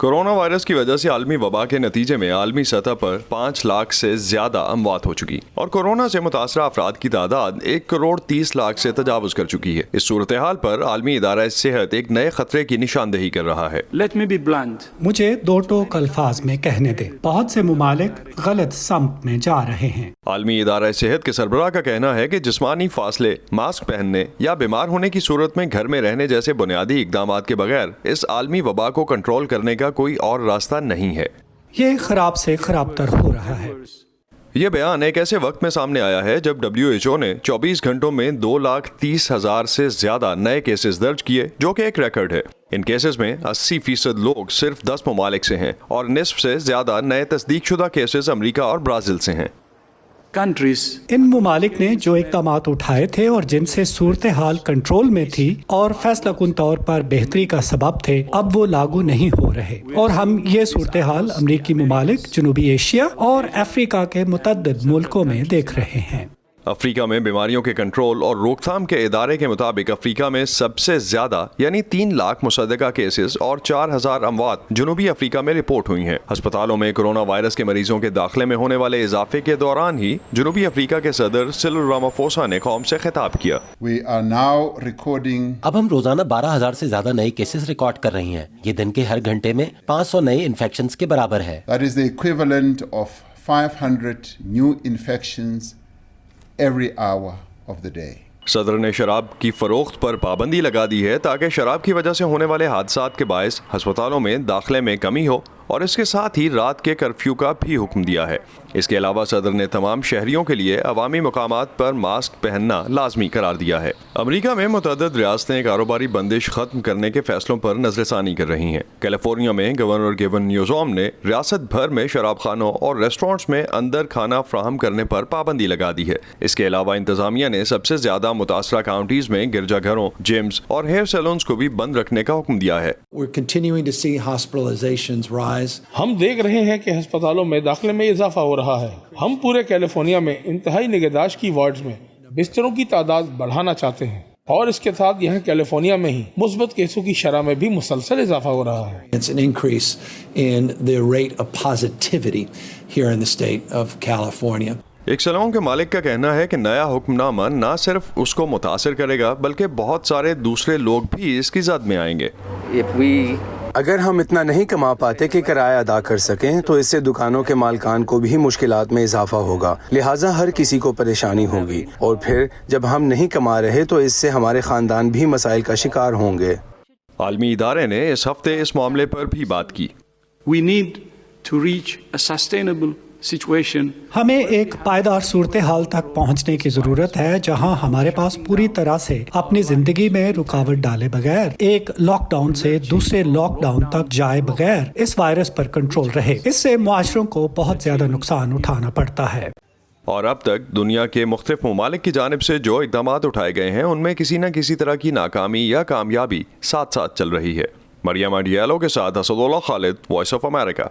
Corona virus کی وجہ سے عالمی وبا کے نتیجے میں عالمی سطح پر 5 لاکھ سے زیادہ اموات ہو چکی اور کورونا سے متاثرہ افراد کی تعداد 1,30,00,000 سے تجاوز کر چکی ہے۔ اس صورتحال پر عالمی ادارہ صحت ایک نئے خطرے کی نشاندہی کر رہا ہے۔ مجھے 2 ٹوک الفاظ میں کہنے دیں، بہت سے ممالک غلط سمت میں جا رہے ہیں۔ عالمی ادارہ صحت کے سربراہ کا کہنا ہے کہ جسمانی فاصلے، ماسک پہننے یا بیمار ہونے کی صورت میں گھر میں رہنے جیسے بنیادی اقدامات کے بغیر اس عالمی وبا کو کنٹرول کرنے کا کوئی اور راستہ نہیں ہے۔ یہ خراب سے خراب تر ہو رہا ہے۔ یہ بیان ایک ایسے وقت میں سامنے آیا ہے جب WHO نے 24 گھنٹوں میں 2,30,000 سے زیادہ نئے کیسز درج کیے، جو کہ ایک ریکارڈ ہے۔ ان کیسز میں 80% لوگ صرف 10 ممالک سے ہیں اور نصف سے زیادہ نئے تصدیق شدہ کیسز امریکہ اور برازیل سے ہیں۔ ان ممالک نے جو اقدامات اٹھائے تھے اور جن سے صورتحال کنٹرول میں تھی اور فیصلہ کن طور پر بہتری کا سبب تھے، اب وہ لاگو نہیں ہو رہے، اور ہم یہ صورتحال امریکی ممالک، جنوبی ایشیا اور افریقہ کے متعدد ملکوں میں دیکھ رہے ہیں۔ افریقہ میں بیماریوں کے کنٹرول اور روک تھام کے ادارے کے مطابق افریقہ میں سب سے زیادہ یعنی 3 لاکھ مصدقہ کیسز اور 4,000 اموات جنوبی افریقہ میں رپورٹ ہوئی ہیں۔ ہسپتالوں میں کورونا وائرس کے مریضوں کے داخلے میں ہونے والے اضافے کے دوران ہی جنوبی افریقہ کے صدر سرل رامافوسا نے قوم سے خطاب کیا۔ اب ہم روزانہ 12,000 سے زیادہ نئے کیسز ریکارڈ کر رہی ہیں۔ یہ دن کے ہر گھنٹے میں 500 نئے انفیکشنز کے برابر ہے۔ That is the equivalent of 500 new infections every hour of the day. صدر نے شراب کی فروخت پر پابندی لگا دی ہے تاکہ شراب کی وجہ سے ہونے والے حادثات کے باعث ہسپتالوں میں داخلے میں کمی ہو، اور اس کے ساتھ ہی رات کے کرفیو کا بھی حکم دیا ہے۔ اس کے علاوہ صدر نے تمام شہریوں کے لیے عوامی مقامات پر ماسک پہننا لازمی قرار دیا ہے۔ امریکہ میں متعدد ریاستیں کاروباری بندش ختم کرنے کے فیصلوں پر نظر ثانی کر رہی ہیں۔ کیلیفورنیا میں گورنر گیون نیوزوم نے ریاست بھر میں شراب خانوں اور ریسٹورنٹس میں اندر کھانا فراہم کرنے پر پابندی لگا دی ہے۔ اس کے علاوہ انتظامیہ نے سب سے زیادہ متاثرہ کاؤنٹیز میں گرجا گھروں، جمز اور ہیئر سیلونز کو بھی بند رکھنے کا حکم دیا ہے۔ ہم دیکھ رہے ہیں کہ ہسپتالوں میں داخلے میں اضافہ ہو رہا ہے۔ ہم پورے کیلیفورنیا میں انتہائی نگہداشت کی وارڈز میں بستروں کی تعداد بڑھانا چاہتے ہیں، اور اس کے ساتھ یہاں کیلیفورنیا میں ہی مثبت کیسوں کی شرح میں بھی مسلسل اضافہ ہو رہا ہے۔ It's an increase in the rate of positivity here in the state of California. ایک سیلون کے مالک کا کہنا ہے کہ نیا حکم نامہ نہ صرف اس کو متاثر کرے گا بلکہ بہت سارے دوسرے لوگ بھی اس کی زد میں آئیں گے۔ اگر ہم اتنا نہیں کما پاتے کہ کرایہ ادا کر سکیں تو اس سے دکانوں کے مالکان کو بھی مشکلات میں اضافہ ہوگا، لہٰذا ہر کسی کو پریشانی ہوگی، اور پھر جب ہم نہیں کما رہے تو اس سے ہمارے خاندان بھی مسائل کا شکار ہوں گے۔ عالمی ادارے نے اس ہفتے اس معاملے پر بھی بات کی۔ We need to reach a sustainable situation. ہمیں ایک پائیدار صورتحال تک پہنچنے کی ضرورت ہے جہاں ہمارے پاس پوری طرح سے اپنی زندگی میں رکاوٹ ڈالے بغیر ایک لاک ڈاؤن سے دوسرے لاک ڈاؤن تک جائے بغیر اس وائرس پر کنٹرول رہے۔ اس سے معاشروں کو بہت زیادہ نقصان اٹھانا پڑتا ہے۔ اور اب تک دنیا کے مختلف ممالک کی جانب سے جو اقدامات اٹھائے گئے ہیں ان میں کسی نہ کسی طرح کی ناکامی یا کامیابی ساتھ ساتھ چل رہی ہے۔ مریم ڈیالو کے ساتھ اسد اللہ خالد، وائس آف امریکہ۔